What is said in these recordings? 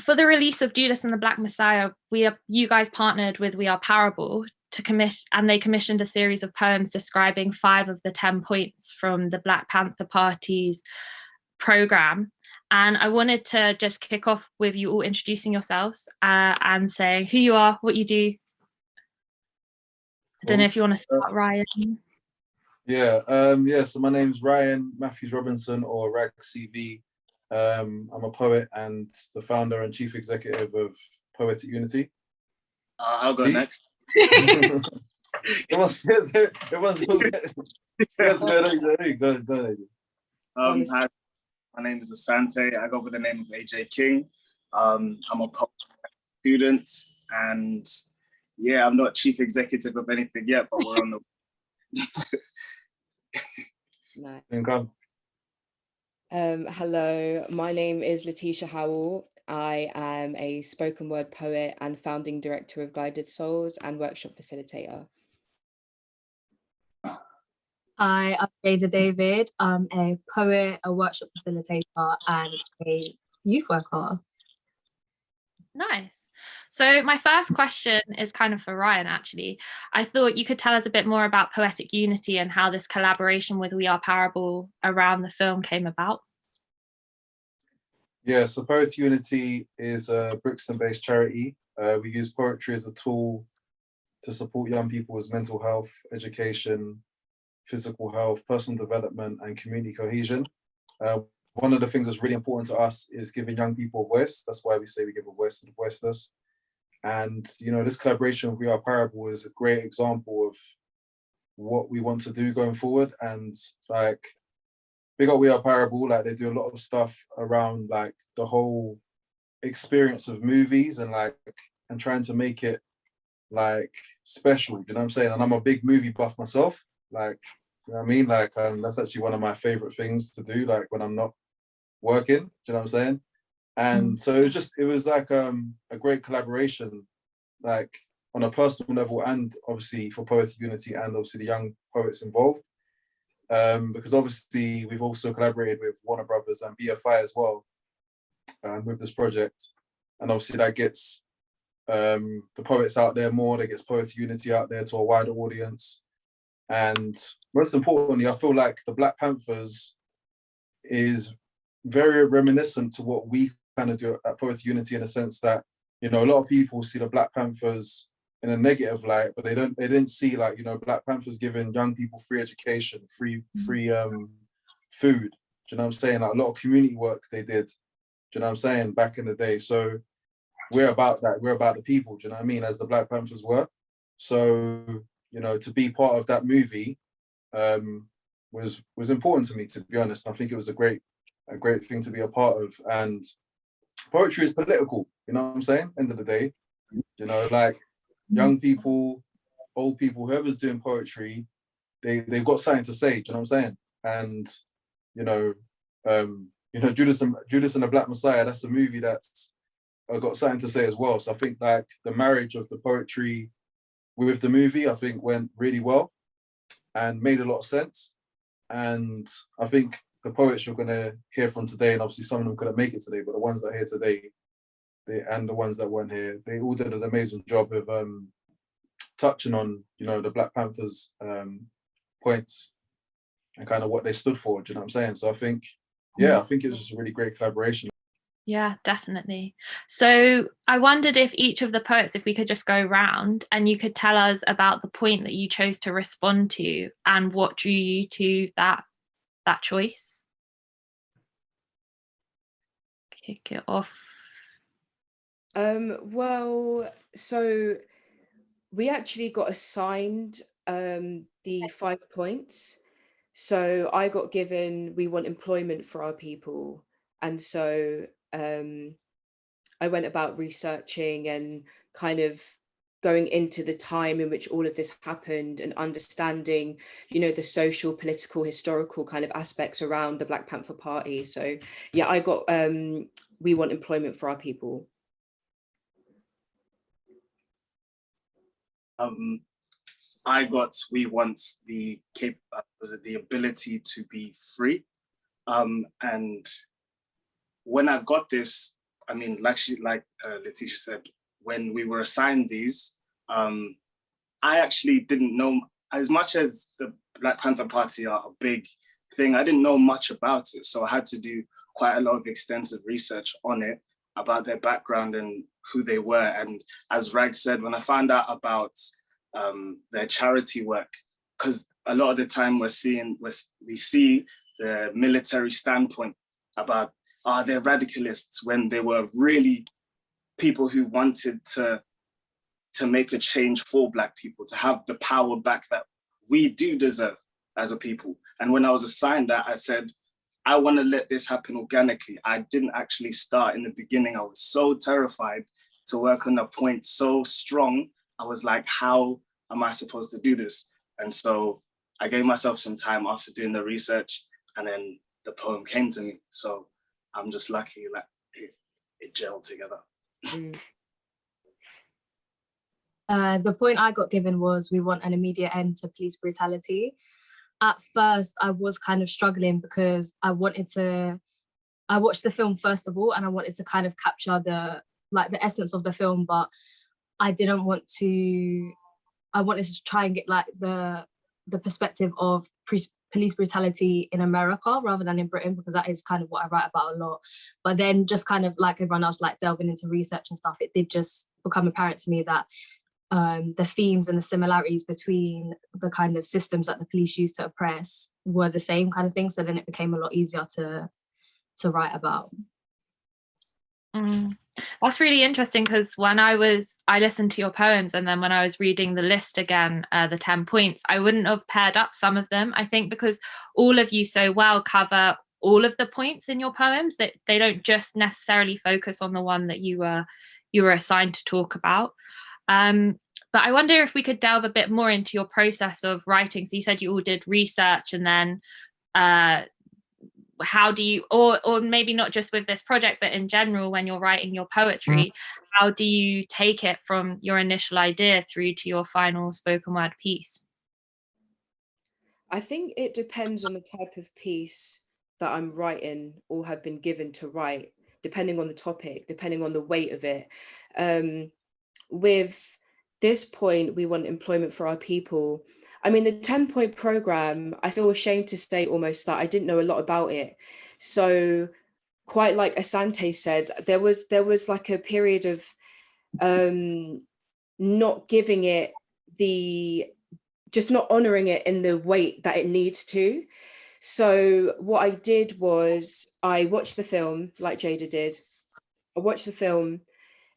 for the release of Judas and the Black Messiah, you guys partnered with We Are Parable to commission, and they commissioned a series of poems describing 5 of the 10 points from the Black Panther Party's program. And I wanted to just kick off with you all introducing yourselves and saying who you are, what you do. I don't know if you want to start, Ryan. So my name's Ryan Matthews Robinson, or Rag CV. I'm a poet and the founder and chief executive of Poetic Unity. I'll go next. Everyone's scared to go. Hi, my name is Asante. I go by the name of AJ King. I'm a poet student, and yeah, I'm not chief executive of anything yet, but we're on the. Nice. Hello, my name is Lateshia Howell. I am a spoken word poet and founding director of Guided Souls and workshop facilitator. Hi, I'm Jayda David. I'm a poet, a workshop facilitator, and a youth worker. Nice. So my first question is kind of for Ryan, actually. I thought you could tell us a bit more about Poetic Unity and how this collaboration with We Are Parable around the film came about. Yeah, so Poetic Unity is a Brixton-based charity. We use poetry as a tool to support young people with mental health, education, physical health, personal development, and community cohesion. One of the things that's really important to us is giving young people a voice. That's why we say we give a voice to the voiceless. And, you know, this collaboration with We Are Parable is a great example of what we want to do going forward. And like, big up We Are Parable, like they do a lot of stuff around like the whole experience of movies and trying to make it like special, you know what I'm saying? And I'm a big movie buff myself, like, you know what I mean? Like, that's actually one of my favorite things to do, like when I'm not working, do you know what I'm saying? And so it was like a great collaboration, like on a personal level, and obviously for Poetic Unity and obviously the young poets involved. Because obviously we've also collaborated with Warner Brothers and BFI as well with this project. And obviously that gets the poets out there more, that gets Poetic Unity out there to a wider audience. And most importantly, I feel like the Black Panthers is very reminiscent to what we kind of do at Poetic Unity, in a sense that, you know, a lot of people see the Black Panthers in a negative light, but they didn't see, like, you know, Black Panthers giving young people free education, free food. Do you know what I'm saying? Like a lot of community work they did. Do you know what I'm saying? Back in the day. So we're about that. We're about the people. Do you know what I mean? As the Black Panthers were. So, you know, to be part of that movie was important to me, to be honest. I think it was a great thing to be a part of. And poetry is political. You know what I'm saying? End of the day, you know, like young people, old people, whoever's doing poetry, they've got something to say. Do you know what I'm saying? And Judas and the Black Messiah, that's a movie that's got something to say as well. So I think like the marriage of the poetry with the movie, I think went really well and made a lot of sense. And I think the poets you're gonna hear from today, and obviously some of them couldn't make it today, but the ones that are here today, and the ones that weren't here, they all did an amazing job of touching on, you know, the Black Panthers points and kind of what they stood for. Do you know what I'm saying? So I think, yeah, I think it was just a really great collaboration. Yeah, definitely. So I wondered if each of the poets, if we could just go round and you could tell us about the point that you chose to respond to and what drew you to that choice. Kick it off. Well, so we actually got assigned the 5 points. So I got given, we want employment for our people. And so I went about researching and kind of going into the time in which all of this happened and understanding, you know, the social, political, historical kind of aspects around the Black Panther Party. So yeah, I got, we want employment for our people. I got, we want the ability to be free. And when I got this, I mean, like Lateshia said, when we were assigned these, I actually didn't know, as much as the Black Panther Party are a big thing, I didn't know much about it. So I had to do quite a lot of extensive research on it, about their background and who they were. And as Rag said, when I found out about their charity work, because a lot of the time we see the military standpoint about, they're radicalists, when they were really people who wanted to make a change for Black people, to have the power back that we do deserve as a people. And when I was assigned that, I said, I want to let this happen organically. I didn't actually start in the beginning. I was so terrified to work on a point so strong. I was like, how am I supposed to do this? And so I gave myself some time after doing the research, and then the poem came to me. So I'm just lucky that it gelled together. The point I got given was, we want an immediate end to police brutality. At first, I was kind of struggling because I watched the film first of all, and I wanted to kind of capture the essence of the film, but I wanted to try and get like the perspective of police brutality in America rather than in Britain, because that is kind of what I write about a lot. But then, just kind of like everyone else, like delving into research and stuff, it did just become apparent to me that the themes and the similarities between the kind of systems that the police use to oppress were the same kind of thing. So then it became a lot easier to write about. That's really interesting, because when I listened to your poems, and then when I was reading the list again, the 10 points, I wouldn't have paired up some of them. I think because all of you so well cover all of the points in your poems, that they don't just necessarily focus on the one that you were assigned to talk about. But I wonder if we could delve a bit more into your process of writing. So you said you all did research, and then how do you, or maybe not just with this project, but in general, when you're writing your poetry, how do you take it from your initial idea through to your final spoken word piece? I think it depends on the type of piece that I'm writing or have been given to write, depending on the topic, depending on the weight of it. With this point, we want employment for our people. I mean, the 10-point program, I feel ashamed to say almost that I didn't know a lot about it. So quite like Asante said, there was like a period of not giving it just not honoring it in the weight that it needs to. So what I did was I watched the film like Jayda did. I watched the film,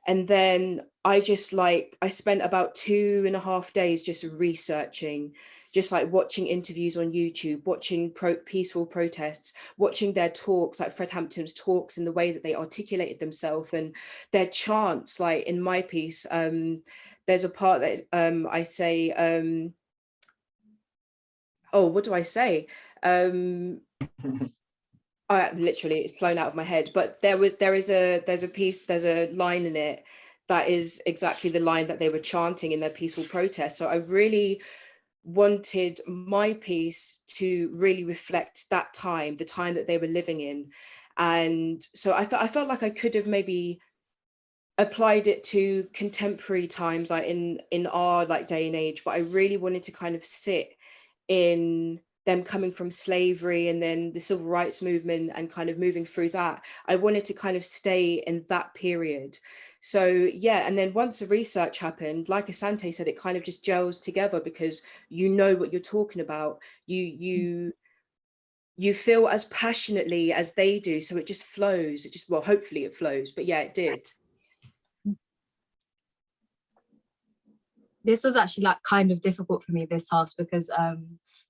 and then I spent about 2.5 days just researching, just like watching interviews on YouTube, watching peaceful protests, watching their talks, like Fred Hampton's talks, and the way that they articulated themselves and their chants. Like in my piece, there's a part that I say, what do I say? Literally, it's flown out of my head. But there's a line in it that is exactly the line that they were chanting in their peaceful protest. So I really wanted my piece to really reflect that time, the time that they were living in. And so I felt like I could have maybe applied it to contemporary times, like in our like day and age, but I really wanted to kind of sit in them coming from slavery and then the civil rights movement and kind of moving through that. I wanted to kind of stay in that period. So yeah, and then once the research happened, like Asante said, it kind of just gels together because you know what you're talking about. You feel as passionately as they do, so it just flows. Well, hopefully it flows, but yeah, it did. This was actually like kind of difficult for me, this task, because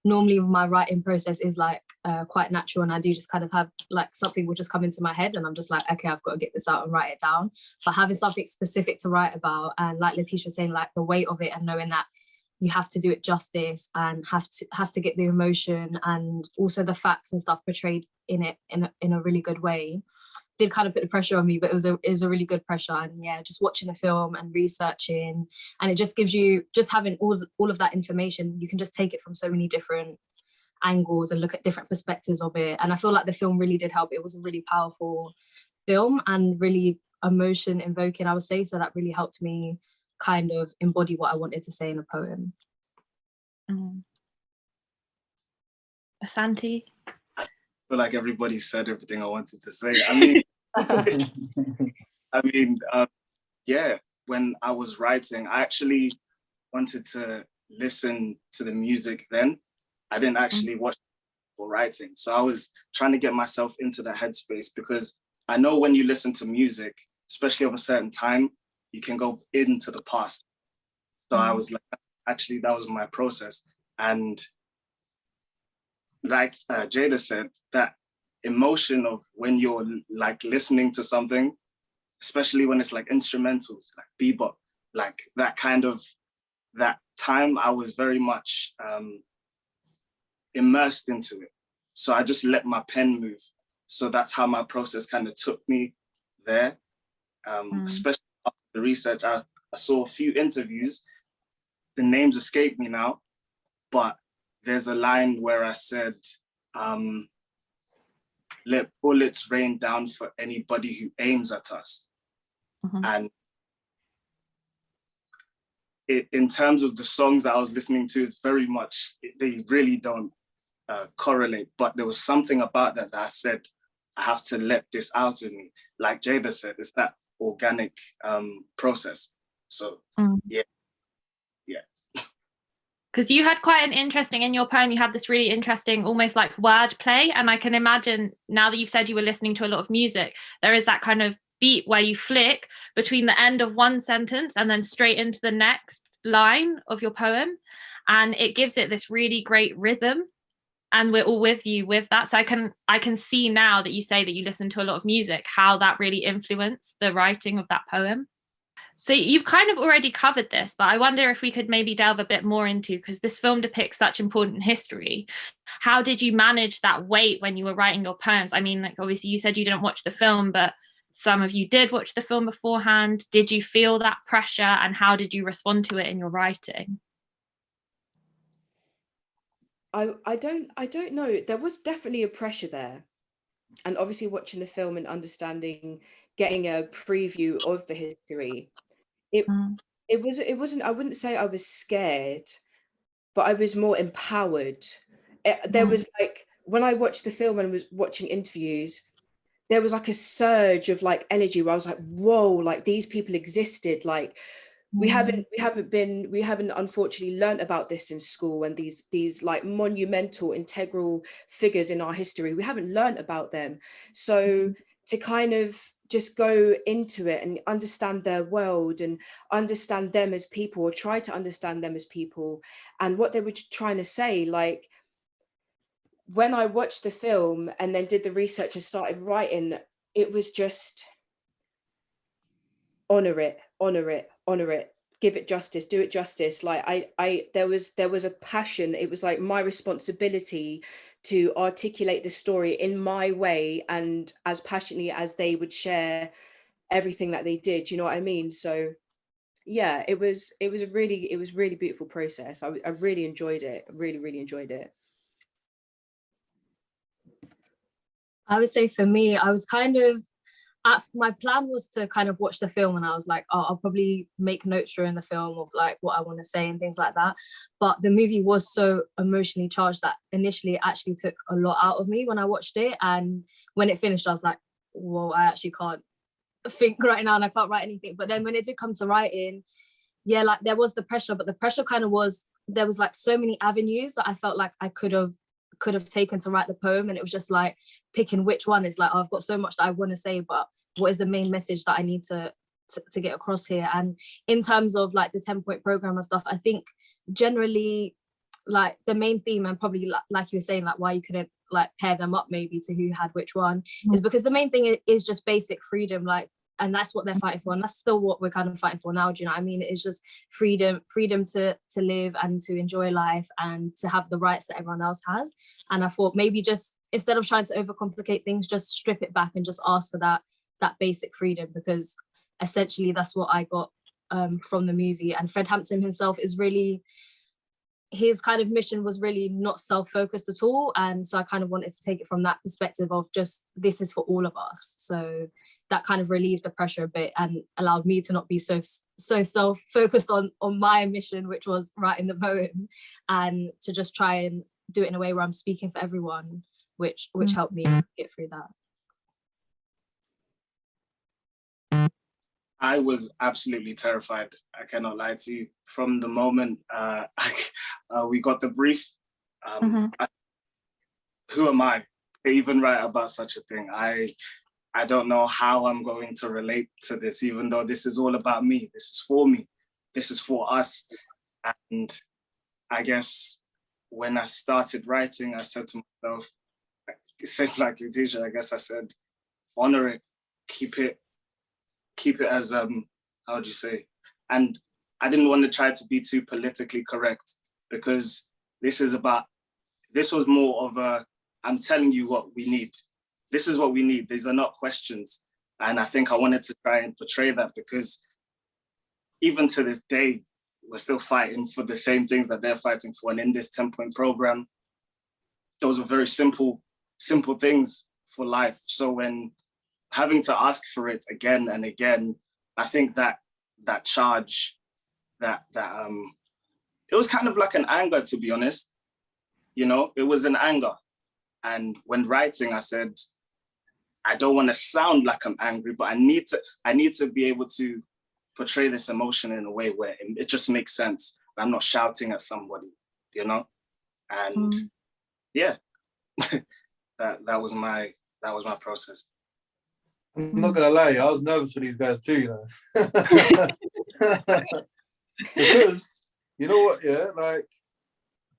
normally my writing process is like quite natural, and I do just kind of have like something will just come into my head and I'm just like, okay, I've got to get this out and write it down. But having something specific to write about, and like Lateshia was saying, like the weight of it, and knowing that you have to do it justice and have to get the emotion and also the facts and stuff portrayed in it in a really good way, did kind of put the pressure on me. But it was a really good pressure. And yeah, just watching the film and researching, and it just gives you, just having all of that information, you can just take it from so many different angles and look at different perspectives of it. And I feel like the film really did help. It was a really powerful film and really emotion invoking, I would say. So that really helped me kind of embody what I wanted to say in a poem. Asante? I feel like everybody said everything I wanted to say. I mean, yeah, when I was writing, I actually wanted to listen to the music then. I didn't actually watch for writing. So I was trying to get myself into the headspace, because I know when you listen to music, especially of a certain time, you can go into the past. So I was like, actually, that was my process. And like Jayda said, that emotion of when you're like listening to something, especially when it's like instrumental, like bebop, like that kind of, that time I was very much immersed into it. So I just let my pen move. So that's how my process kind of took me there. Especially after the research, I saw a few interviews. The names escape me now, but there's a line where I said, let bullets rain down for anybody who aims at us. And in terms of the songs that I was listening to, it's very much, they really don't correlate, but there was something about that I said, I have to let this out of me. Like Jayda said, it's that organic process. So yeah. Because you had quite an interesting, in your poem, you had this really interesting, almost like word play. And I can imagine, now that you've said you were listening to a lot of music, there is that kind of beat where you flick between the end of one sentence and then straight into the next line of your poem. And it gives it this really great rhythm. And we're all with you with that. So I can see now that you say that you listen to a lot of music, how that really influenced the writing of that poem. So you've kind of already covered this, but I wonder if we could maybe delve a bit more into, because this film depicts such important history. How did you manage that weight when you were writing your poems? I mean, like, obviously you said you didn't watch the film, but some of you did watch the film beforehand. Did you feel that pressure, and how did you respond to it in your writing? I don't know. There was definitely a pressure there. And obviously watching the film and understanding, getting a preview of the history, it wasn't, I wouldn't say I was scared, but I was more empowered. There was like, when I watched the film and was watching interviews, there was like a surge of like energy where I was like, whoa, like these people existed. Like we haven't unfortunately learned about this in school, and these like monumental integral figures in our history, we haven't learned about them. So to kind of just go into it and understand their world and understand them as people, or try to understand them as people and what they were trying to say. Like when I watched the film and then did the research and started writing, it was just honor it, give it justice, do it justice. Like there was a passion. It was like my responsibility to articulate the story in my way and as passionately as they would share everything that they did, you know what I mean? So yeah, it was really beautiful process. I really enjoyed it, really enjoyed it. I would say for me, I was kind of, my plan was to kind of watch the film, and I was like, oh, I'll probably make notes during the film of like what I want to say and things like that. But the movie was so emotionally charged that initially it actually took a lot out of me when I watched it. And when it finished, I was like, whoa, I actually can't think right now and I can't write anything. But then when it did come to writing, yeah, like there was the pressure, but the pressure kind of was, there was like so many avenues that I felt like I could have taken to write the poem, and it was just like picking which one. Is like, oh, I've got so much that I want to say, but what is the main message that I need to get across here? And in terms of like the 10-point program and stuff, I think generally like the main theme, and probably like you were saying, like why you couldn't like pair them up maybe to who had which one, is because the main thing is just basic freedom, like, and that's what they're fighting for, and that's still what we're kind of fighting for now. Do you know what I mean? It's just freedom to live and to enjoy life and to have the rights that everyone else has. And I thought maybe just instead of trying to overcomplicate things, just strip it back and just ask for that basic freedom, because essentially that's what I got from the movie. And Fred Hampton himself is really, his kind of mission was really not self-focused at all, and so I kind of wanted to take it from that perspective of just, this is for all of us. So that kind of relieved the pressure a bit and allowed me to not be so self-focused on my mission, which was writing the poem, and to just try and do it in a way where I'm speaking for everyone, which helped me get through that. I was absolutely terrified. I cannot lie to you. From the moment we got the brief, who am I to even write about such a thing? I don't know how I'm going to relate to this, even though this is all about me. This is for me. This is for us. And I guess when I started writing, I said to myself, same like Lateshia, I guess I said, honor it, keep it as, how would you say? And I didn't want to try to be too politically correct, because this was more of a, I'm telling you what we need. This is what we need. These are not questions. And I think I wanted to try and portray that, because even to this day, we're still fighting for the same things that they're fighting for. And in this 10-point program, those are very simple things for life. So when having to ask for it again and again, I think that charge, it was kind of like an anger, to be honest. You know, it was an anger. And when writing, I said, I don't want to sound like I'm angry, but I need to be able to portray this emotion in a way where it just makes sense. I'm not shouting at somebody, you know? And yeah, that was my process. I'm not gonna lie, I was nervous for these guys too, you know. Because you know what, yeah, like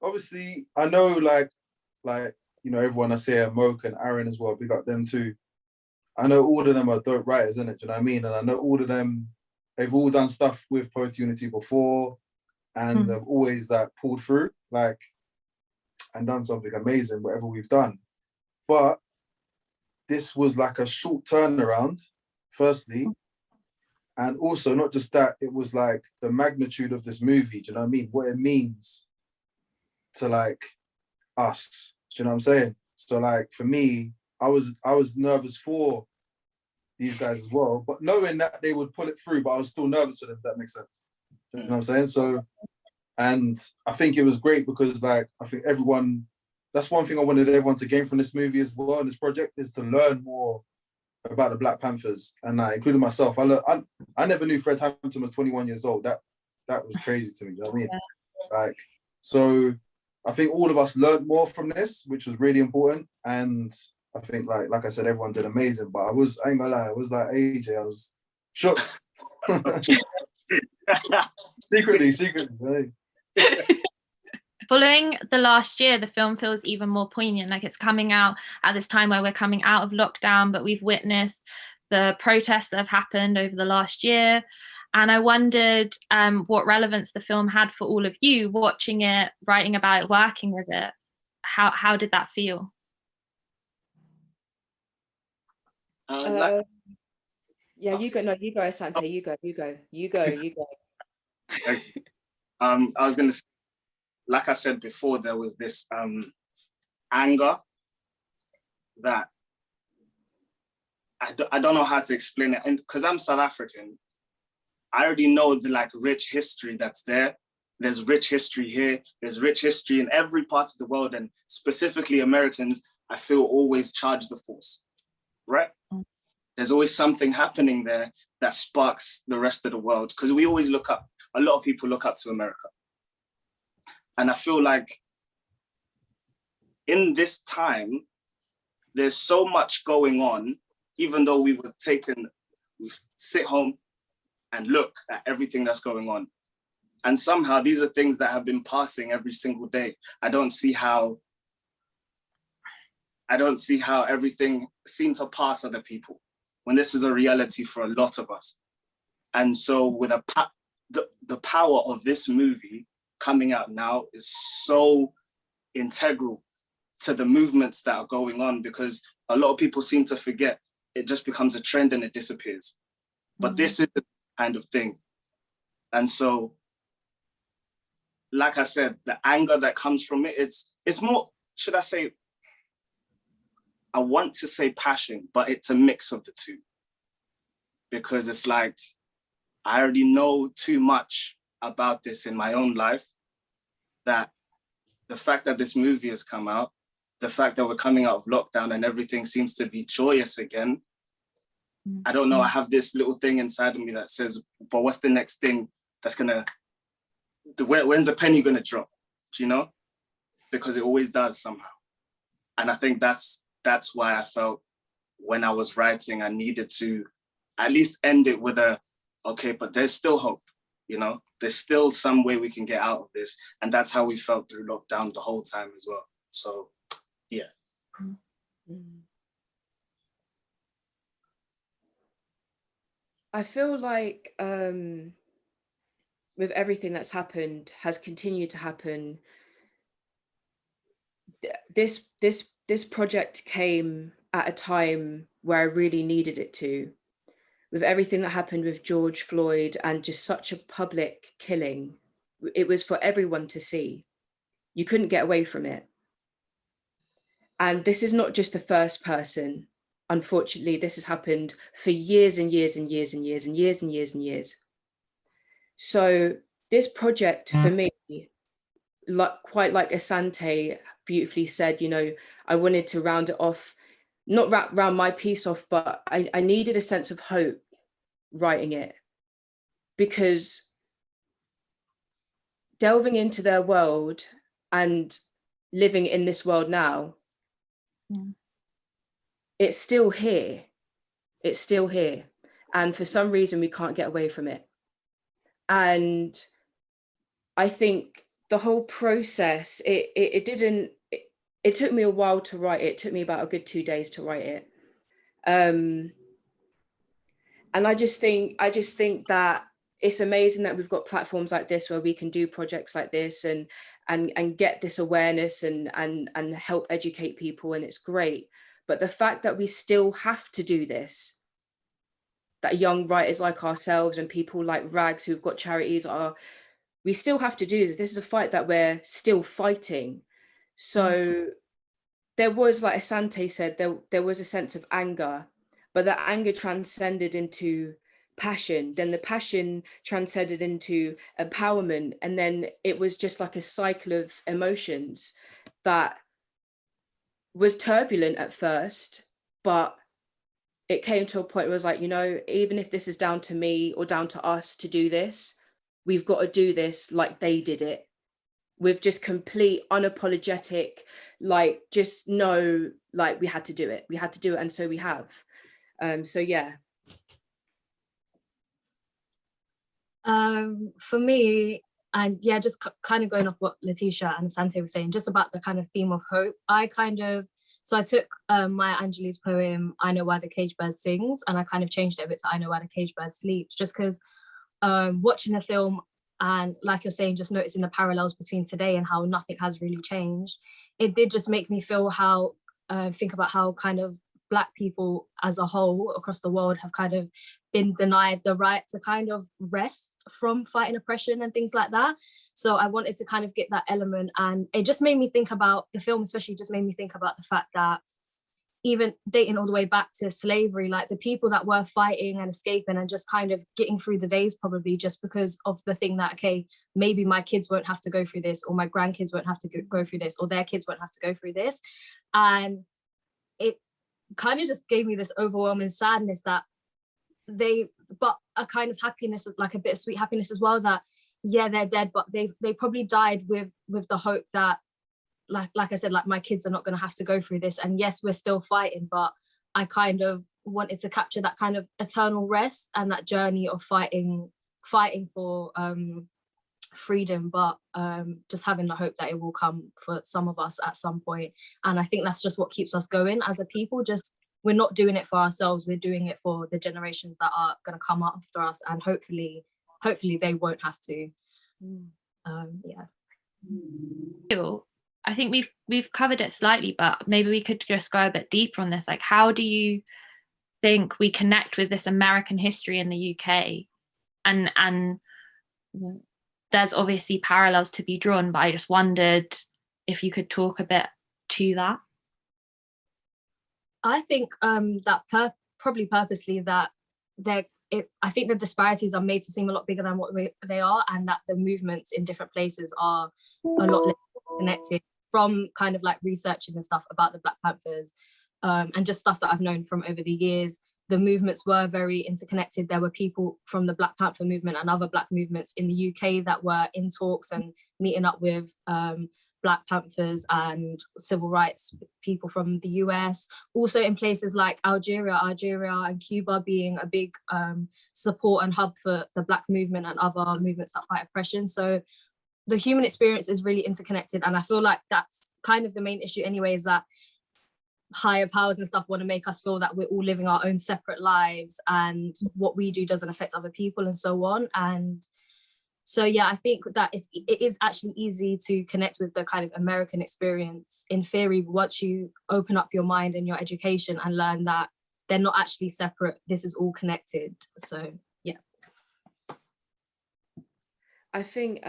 obviously I know like you know, everyone I say, Moke and Aaron as well, we got them too. I know all of them are dope writers, innit? Do you know what I mean? And I know all of them, they've all done stuff with Poetic Unity before, and they've always like pulled through, like, and done something amazing, whatever we've done. But this was like a short turnaround, firstly. And also, not just that, it was like the magnitude of this movie, do you know what I mean? What it means to like us, do you know what I'm saying? So like for me, I was nervous for these guys as well, but knowing that they would pull it through, but I was still nervous for them, if that makes sense. You know what I'm saying? So, and I think it was great because like, I think everyone, that's one thing I wanted everyone to gain from this movie as well, and this project, is to learn more about the Black Panthers, and including myself. I never knew Fred Hampton was 21 years old. That was crazy to me, you know what I mean? Like, so I think all of us learned more from this, which was really important. And I think like I said, everyone did amazing, but I ain't gonna lie, I was like AJ, I was shook. secretly. Hey. Following the last year, the film feels even more poignant. Like, it's coming out at this time where we're coming out of lockdown, but we've witnessed the protests that have happened over the last year. And I wondered what relevance the film had for all of you, watching it, writing about it, working with it. How did that feel? Yeah, you go. No, you go, Asante. You go. Thank you. I was going to say, like I said before, there was this anger that I don't know how to explain it. And because I'm South African, I already know the like rich history that's there. There's rich history here. There's rich history in every part of the world, and specifically Americans, I feel always charge the force, right? There's always something happening there that sparks the rest of the world, because we always look up, a lot of people look up to America. And I feel like in this time, there's so much going on, even though we sit home and look at everything that's going on. And somehow these are things that have been passing every single day. I don't see how everything seemed to pass other people when this is a reality for a lot of us. And so with the power of this movie coming out now is so integral to the movements that are going on, because a lot of people seem to forget it just becomes a trend and it disappears. But this is the kind of thing. And so, like I said, the anger that comes from it, it's more, should I say, I want to say passion, but it's a mix of the two. because it's like, I already know too much about this in my own life, that the fact that this movie has come out, the fact that we're coming out of lockdown and everything seems to be joyous again, I don't know, I have this little thing inside of me that says, but what's the next thing that's gonna, when's the penny gonna drop, do you know? Because it always does somehow. And I think that's why I felt when I was writing, I needed to at least end it with a, okay, but there's still hope, you know? There's still some way we can get out of this. And that's how we felt through lockdown the whole time as well. So, yeah. I feel like with everything that's happened, has continued to happen, this project came at a time where I really needed it to. With everything that happened with George Floyd and just such a public killing, it was for everyone to see. You couldn't get away from it. And this is not just the first person. Unfortunately, this has happened for years and years and years and years and years and years and years. So this project for me, quite like Asante beautifully said, you know, I wanted to round it off, not round my piece off, but I needed a sense of hope writing it, because delving into their world and living in this world now, it's still here. It's still here. And for some reason, we can't get away from it. And I think the whole process, it took me a while to write it. It took me about a good 2 days to write it. And I just think that it's amazing that we've got platforms like this where we can do projects like this and get this awareness and help educate people, and it's great. But the fact that we still have to do this, that young writers like ourselves and people like Rags who've got charities we still have to do this. This is a fight that we're still fighting. So there was, like Asante said, there was a sense of anger, but that anger transcended into passion. Then the passion transcended into empowerment. And then it was just like a cycle of emotions that was turbulent at first, but it came to a point where it was like, you know, even if this is down to me or down to us to do this, we've got to do this like they did it, with just complete unapologetic, like, just know, like, we had to do it. And so we have. So yeah. For me, and yeah, just kind of going off what Lateshia and Asante were saying, just about the kind of theme of hope, I took Maya Angelou's poem, I Know Why the Caged Bird Sings, and I kind of changed it a bit to I Know Why the Caged Bird Sleeps, just because watching the film and, like you're saying, just noticing the parallels between today and how nothing has really changed, it did just make me feel think about how kind of Black people as a whole across the world have kind of been denied the right to kind of rest from fighting oppression and things like that. So I wanted to kind of get that element, and it just made me think about the film, especially just made me think about the fact that even dating all the way back to slavery, like the people that were fighting and escaping and just kind of getting through the days, probably just because of the thing that, okay, maybe my kids won't have to go through this, or my grandkids won't have to go through this, or their kids won't have to go through this. And it kind of just gave me this overwhelming sadness that but a kind of happiness, like a bittersweet happiness as well, that yeah, they're dead, but they probably died with the hope that, like I said, like, my kids are not going to have to go through this. And yes, we're still fighting, but I kind of wanted to capture that kind of eternal rest and that journey of fighting for freedom, but just having the hope that it will come for some of us at some point. And I think that's just what keeps us going as a people. Just, we're not doing it for ourselves, we're doing it for the generations that are going to come after us, and hopefully they won't have to. Yeah. I think we've covered it slightly, but maybe we could just go a bit deeper on this. Like, how do you think we connect with this American history in the UK? And there's obviously parallels to be drawn, but I just wondered if you could talk a bit to that. I think that probably purposely that I think the disparities are made to seem a lot bigger than what they are, and that the movements in different places are a lot less connected, from kind of like researching and stuff about the Black Panthers, and just stuff that I've known from over the years. The movements were very interconnected. There were people from the Black Panther movement and other Black movements in the UK that were in talks and meeting up with Black Panthers and civil rights people from the US. Also in places like Algeria and Cuba being a big support and hub for the Black movement and other movements that fight oppression. So the human experience is really interconnected. And I feel like that's kind of the main issue anyway, is that higher powers and stuff want to make us feel that we're all living our own separate lives and what we do doesn't affect other people and so on. And so, yeah, I think that it is actually easy to connect with the kind of American experience in theory, once you open up your mind and your education and learn that they're not actually separate, this is all connected. So, yeah. I think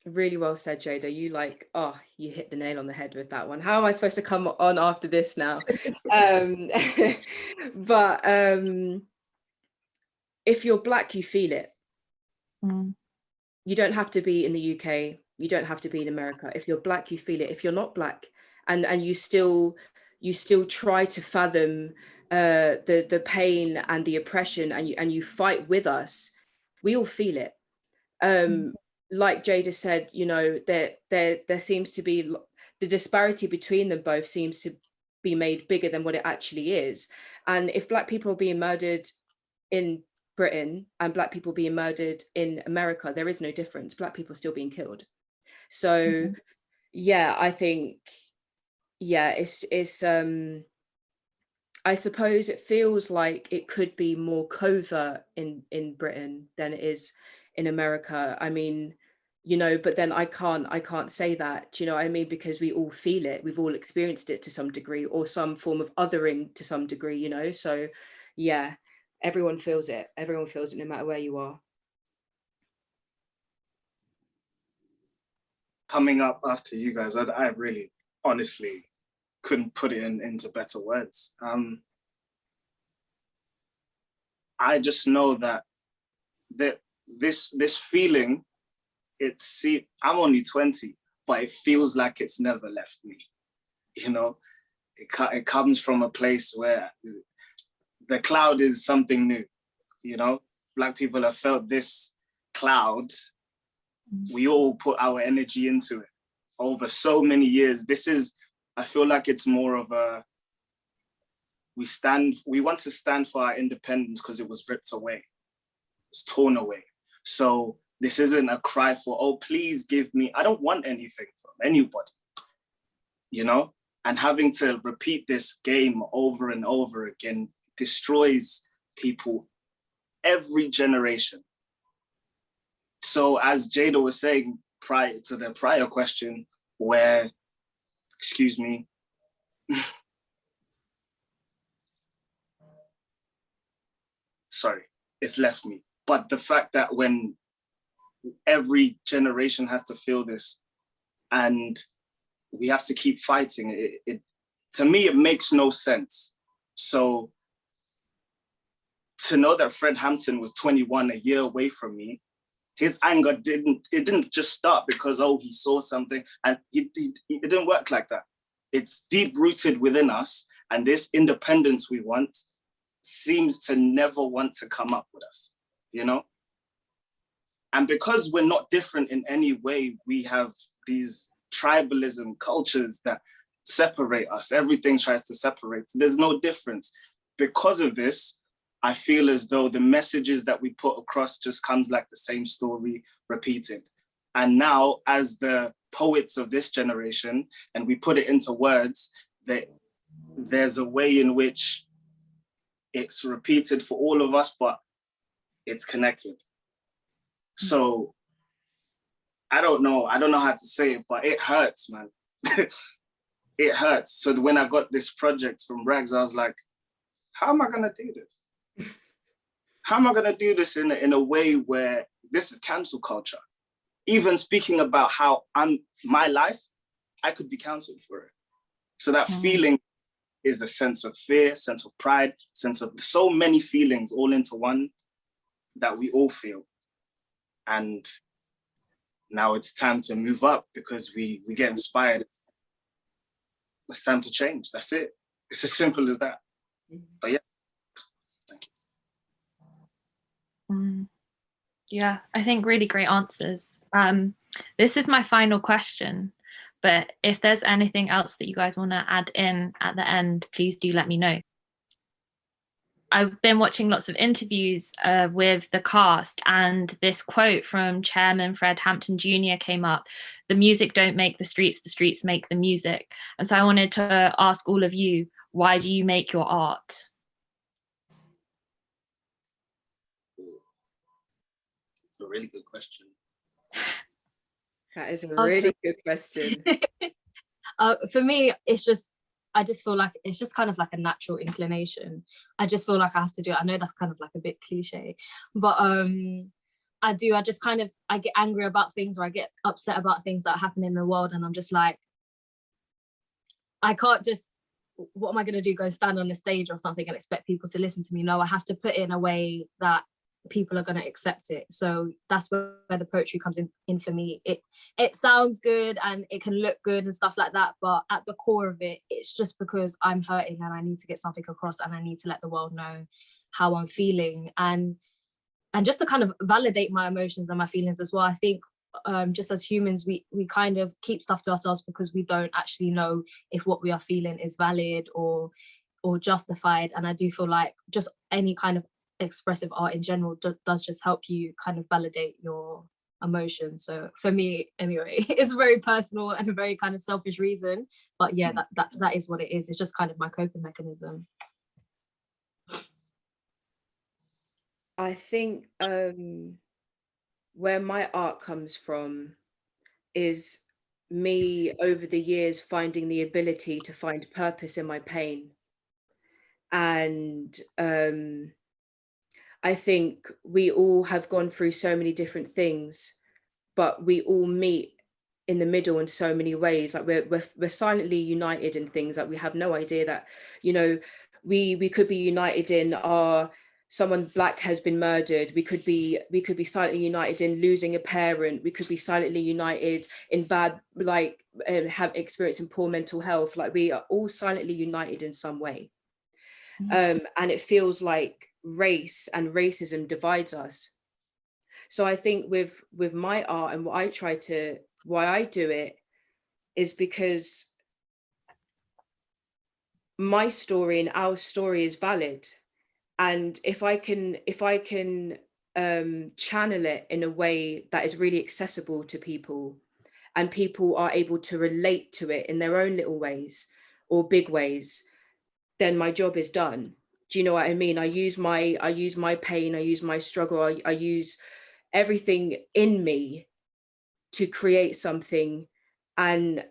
really well said, Jayda. You hit the nail on the head with that one. How am I supposed to come on after this now? But if you're Black, you feel it. You don't have to be in the UK. You don't have to be in America. If you're Black, you feel it. If you're not Black, and you still try to fathom the pain and the oppression, and you fight with us, we all feel it. Like Jayda said, you know, there seems to be the disparity between them both seems to be made bigger than what it actually is. And if Black people are being murdered in Britain and Black people being murdered in America, there is no difference. Black people are still being killed. So yeah, I think, yeah, it's I suppose it feels like it could be more covert in Britain than it is in America. I mean, you know, but then I can't say that, do you know what I mean? Because we all feel it. We've all experienced it to some degree, or some form of othering to some degree, you know? So yeah, everyone feels it. Everyone feels it no matter where you are. Coming up after you guys, I really honestly couldn't put it into better words. I just know that this feeling, I'm only 20, but it feels like it's never left me. You know, it comes from a place where the cloud is something new. You know, Black people have felt this cloud. We all put our energy into it over so many years. I feel like it's more of we want to stand for our independence because it was ripped away. It's torn away. So this isn't a cry for, oh, please give me, I don't want anything from anybody, you know? And having to repeat this game over and over again destroys people every generation. So as Jayda was saying prior to the prior question, where, excuse me, sorry, it's left me. But the fact that when every generation has to feel this and we have to keep fighting, it to me, it makes no sense. So to know that Fred Hampton was 21, a year away from me, his anger didn't just start because, oh, he saw something, and it didn't work like that. It's deep rooted within us, and this independence we want seems to never want to come up with us, you know? And because we're not different in any way, we have these tribalism cultures that separate us. Everything tries to separate. There's no difference. Because of this, I feel as though the messages that we put across just comes like the same story repeated. And now, as the poets of this generation, and we put it into words, that there's a way in which it's repeated for all of us, but it's connected. So I don't know how to say it, but it hurts, man. It hurts. So when I got this project from Rags, I was like, how am I gonna do this? How am I gonna do this in a way where this is cancel culture? Even speaking about how my life, I could be canceled for it. So that feeling is a sense of fear, sense of pride, sense of so many feelings all into one that we all feel. And now it's time to move up because we get inspired. It's time to change. That's it. It's as simple as that. But yeah, thank you. Yeah, I think really great answers. This is my final question, but if there's anything else that you guys want to add in at the end, please do let me know. I've been watching lots of interviews with the cast, and this quote from Chairman Fred Hampton Jr. came up: "The music don't make the streets make the music." And so I wanted to ask all of you, why do you make your art? It's a really good question. That is a really good question. For me, I just feel like it's just kind of like a natural inclination. I just feel like I have to do it. I know that's kind of like a bit cliche, but I get angry about things, or I get upset about things that happen in the world, and I'm just like, I can't just, what am I going to do, go stand on the stage or something and expect people to listen to me? No, I have to put it in a way that people are going to accept it. So that's where the poetry comes in for me. It sounds good and it can look good and stuff like that, but at the core of it, it's just because I'm hurting and I need to get something across, and I need to let the world know how I'm feeling, and just to kind of validate my emotions and my feelings as well. I think just as humans, we kind of keep stuff to ourselves because we don't actually know if what we are feeling is valid or justified. And I do feel like just any kind of expressive art in general does just help you kind of validate your emotions. So for me anyway, it's very personal and a very kind of selfish reason, but yeah, that is what it is. It's just kind of my coping mechanism. I think where my art comes from is me over the years finding the ability to find purpose in my pain. And I think we all have gone through so many different things, but we all meet in the middle in so many ways. Like we're silently united in things that we have no idea that, you know, we could be united in someone Black has been murdered. We could be silently united in losing a parent. We could be silently united in bad, have experiencing poor mental health. Like we are all silently united in some way. And it feels like race and racism divides us. So I think with my art and why I do it is because my story and our story is valid. And if I can channel it in a way that is really accessible to people, and people are able to relate to it in their own little ways or big ways, then my job is done. Do you know what I mean? I use my pain, I use my struggle, I use everything in me to create something, and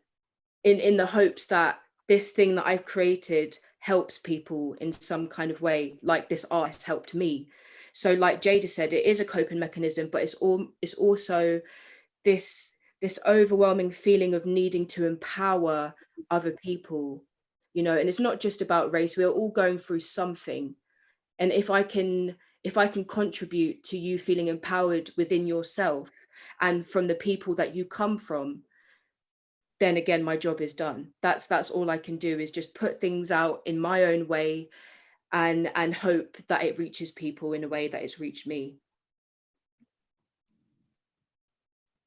in the hopes that this thing that I've created helps people in some kind of way, like this art has helped me. So like Jayda said, it is a coping mechanism, but it's also this overwhelming feeling of needing to empower other people, you know. And it's not just about race, we're all going through something. And if I can contribute to you feeling empowered within yourself and from the people that you come from, then again, my job is done. That's all I can do, is just put things out in my own way and hope that it reaches people in a way that it's reached me.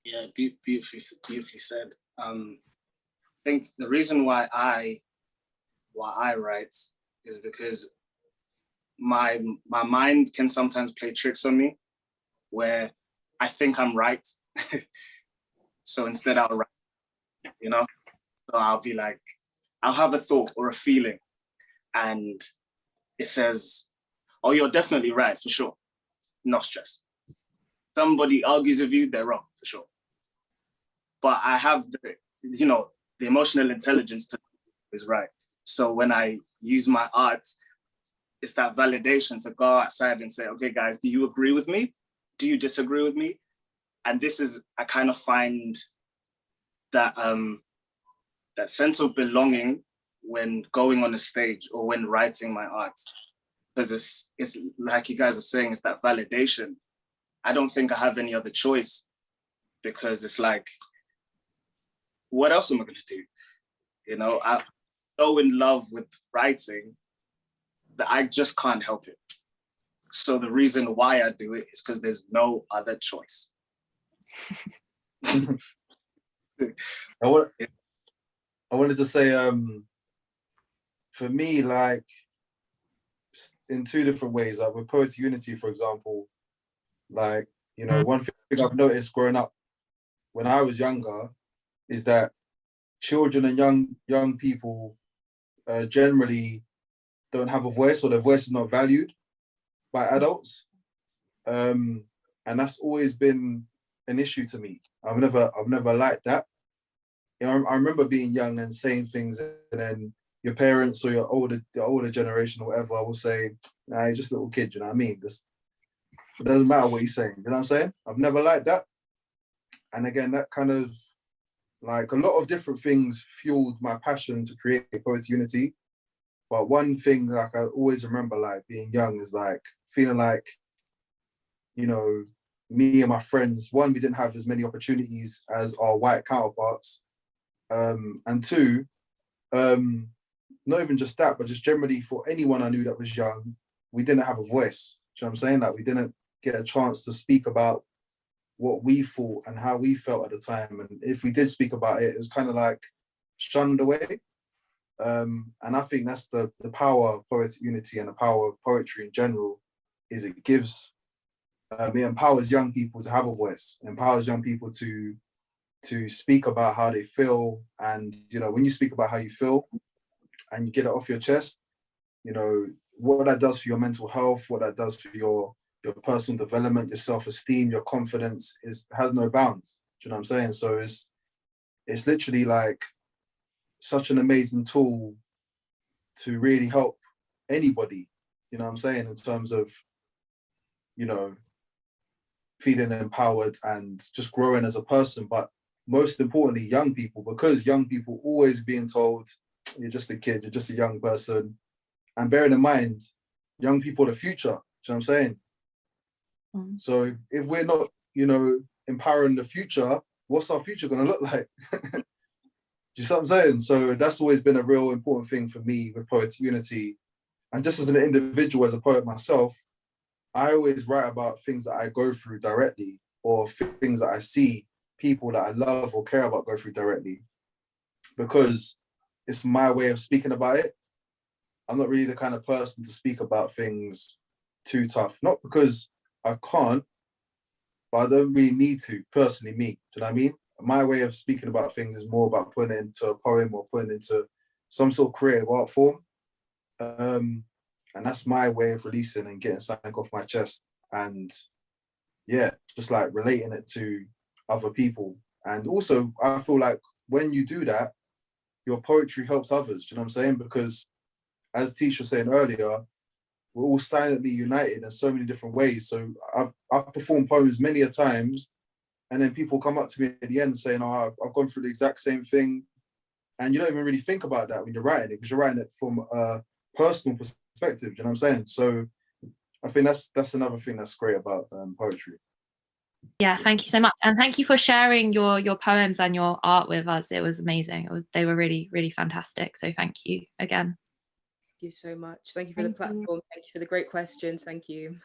Yeah, beautifully said. I think the reason why I write is because my mind can sometimes play tricks on me where I think I'm right. So instead I'll write, you know? So I'll be like, I'll have a thought or a feeling and it says, oh, you're definitely right, for sure. No stress. Somebody argues with you, they're wrong, for sure. But I have the emotional intelligence to is right. So when I use my art, it's that validation to go outside and say, okay, guys, do you agree with me? Do you disagree with me? And this is, I kind of find that that sense of belonging when going on a stage or when writing my art, because it's like you guys are saying, it's that validation. I don't think I have any other choice, because it's like, what else am I going to do? You know, I'm so in love with writing that I just can't help it. So the reason why I do it is because there's no other choice. I wanted to say, for me, like, in two different ways, like with Poetic Unity, for example, like, you know, one thing I've noticed growing up when I was younger is that children and young people generally don't have a voice, or their voice is not valued by adults. And that's always been an issue to me. I've never liked that. You know, I remember being young and saying things, and then your parents or your older generation or whatever will say, "Nah, you're just a little kid," you know what I mean? Just, it doesn't matter what you're saying, you know what I'm saying? I've never liked that. And again, that kind of, like, a lot of different things fueled my passion to create Poetic Unity. But one thing, like, I always remember, like, being young is like feeling like, you know, me and my friends, one, we didn't have as many opportunities as our white counterparts. And two, not even just that, but just generally for anyone I knew that was young, we didn't have a voice. Do you know what I'm saying? Like, we didn't get a chance to speak about what we thought and how we felt at the time. And if we did speak about it, it was kind of like shunned away. And I think that's the power of Poetic Unity and the power of poetry in general, is it gives, it empowers young people to have a voice, empowers young people to speak about how they feel. And, you know, when you speak about how you feel and you get it off your chest, you know, what that does for your mental health, what that does for your personal development, your self-esteem, your confidence has no bounds. Do you know what I'm saying? So it's literally like such an amazing tool to really help anybody, you know what I'm saying, in terms of, you know, feeling empowered and just growing as a person. But most importantly, young people, because young people always being told, you're just a kid, you're just a young person. And bearing in mind, young people are the future, do you know what I'm saying? So if we're not, you know, empowering the future, what's our future going to look like? Do you see what I'm saying? So that's always been a real important thing for me with Poetic Unity. And just as an individual, as a poet myself, I always write about things that I go through directly, or things that I see people that I love or care about go through directly, because it's my way of speaking about it. I'm not really the kind of person to speak about things too tough, not because I can't, but I don't really need to, personally, me. Do you know what I mean? My way of speaking about things is more about putting it into a poem or putting it into some sort of creative art form. And that's my way of releasing and getting something off my chest. And yeah, just like relating it to other people. And also, I feel like when you do that, your poetry helps others. Do you know what I'm saying? Because as Tisha was saying earlier, we're all silently united in so many different ways. So I've performed poems many a times, and then people come up to me at the end saying, "Oh, I've gone through the exact same thing," and you don't even really think about that when you're writing it, because you're writing it from a personal perspective. You know what I'm saying? So I think that's another thing that's great about poetry. Yeah, thank you so much, and thank you for sharing your poems and your art with us. It was amazing. They were really, really fantastic. So thank you again. Thank you so much. Thank you for the platform. Thank you for the great questions. Thank you.